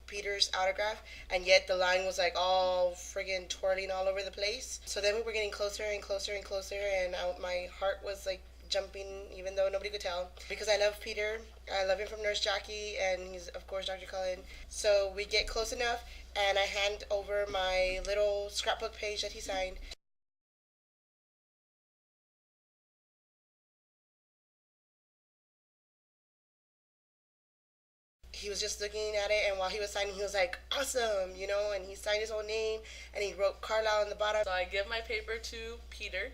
Peter's autograph, and yet the line was like all friggin' twirling all over the place. So then we were getting closer and closer and closer, and my heart was like jumping, even though nobody could tell, because I love Peter. I love him from Nurse Jackie, and he's of course Dr. Kellan. So we get close enough, and I hand over my little scrapbook page that he signed. He was just looking at it, and while he was signing, he was like, awesome, you know, and he signed his own name, and he wrote Carlisle on the bottom. So I give my paper to Peter.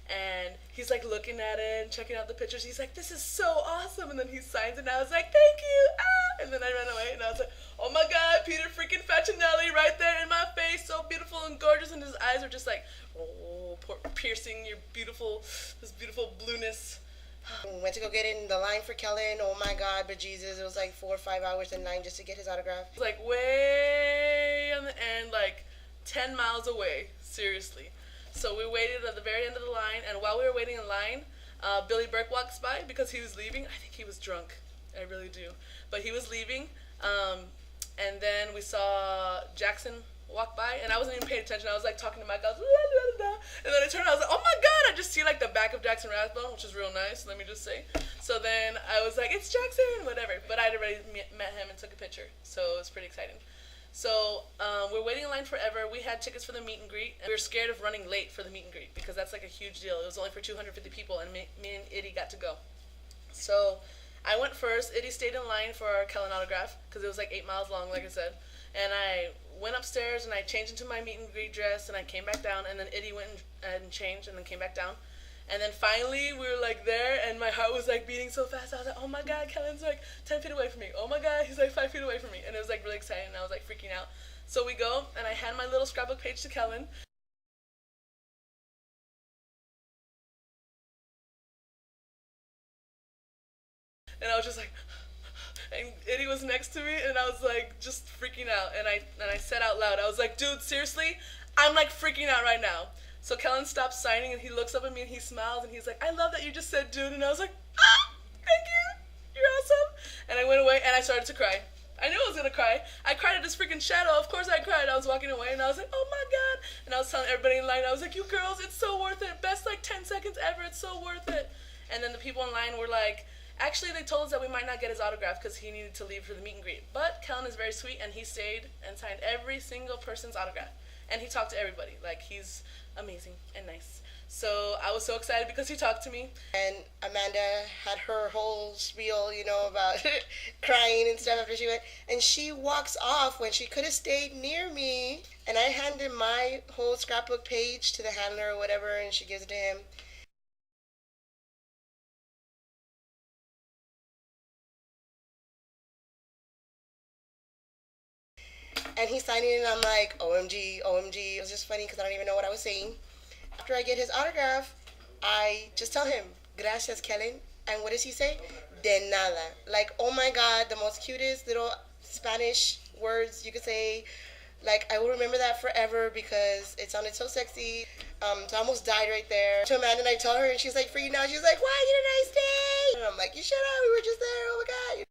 And he's like looking at it and checking out the pictures. He's like, this is so awesome. And then he signs it, and I was like, thank you. Ah! And then I ran away, and I was like, oh my God, Peter freaking Facinelli right there in my face, so beautiful and gorgeous. And his eyes were just like, oh, piercing your this beautiful blueness. We went to go get in the line for Kellan. Oh my God, but Jesus, it was like 4 or 5 hours in line just to get his autograph. It was like way on the end, like 10 miles away, seriously. So we waited at the very end of the line, and while we were waiting in line, Billy Burke walks by because he was leaving. I think he was drunk. I really do. But he was leaving, and then we saw Jackson walk by, and I wasn't even paying attention. I was like talking to my guys, la, la, la, la. And then I turned around, I was like, oh my God, I just see like the back of Jackson Rathbone, which is real nice, let me just say. So then I was like, it's Jackson, whatever. But I'd already met him and took a picture, so it was pretty exciting. So we're waiting in line forever. We had tickets for the meet and greet, and we were scared of running late for the meet and greet because that's like a huge deal. It was only for 250 people, and me and Iddy got to go. So I went first. Iddy stayed in line for our Kellan autograph because it was like 8 miles long, like I said. And I went upstairs and I changed into my meet and greet dress, and I came back down, and then Iddy went and changed and then came back down. And then finally we were like there, and my heart was like beating so fast. I was like, oh my God, Kellan's like 10 feet away from me. Oh my God, he's like 5 feet away from me. And it was like really exciting, and I was like freaking out. So we go, and I hand my little scrapbook page to Kellan. And I was just like, and Iddy was next to me, and I was like just freaking out. And I said out loud, I was like, dude, seriously, I'm like freaking out right now. So Kellan stops signing, and he looks up at me, and he smiles, and he's like, I love that you just said dude. And I was like, ah, thank you, you're awesome. And I went away, and I started to cry. I knew I was gonna cry. I cried at this freaking shadow. Of course I cried. I was walking away, and I was like, oh my God. And I was telling everybody in line, I was like, you girls, it's so worth it. Best like 10 seconds ever, it's so worth it. And then the people in line were like, actually, they told us that we might not get his autograph because he needed to leave for the meet and greet. But Kellan is very sweet, and he stayed and signed every single person's autograph. And he talked to everybody. Like, he's amazing and nice. So I was so excited because he talked to me. And Amanda had her whole spiel, you know, about crying and stuff after she went. And she walks off when she could have stayed near me. And I handed my whole scrapbook page to the handler or whatever, and she gives it to him. And he's signing it, and I'm like, OMG, OMG. It was just funny because I don't even know what I was saying. After I get his autograph, I just tell him, gracias, Kellan. And what does he say? De nada. Like, oh my God, the most cutest little Spanish words you could say. Like, I will remember that forever because it sounded so sexy. So I almost died right there. To Amanda, and I told her, and she's like freaking out. She's like, why didn't I stay? And I'm like, you shut up, we were just there, oh my God.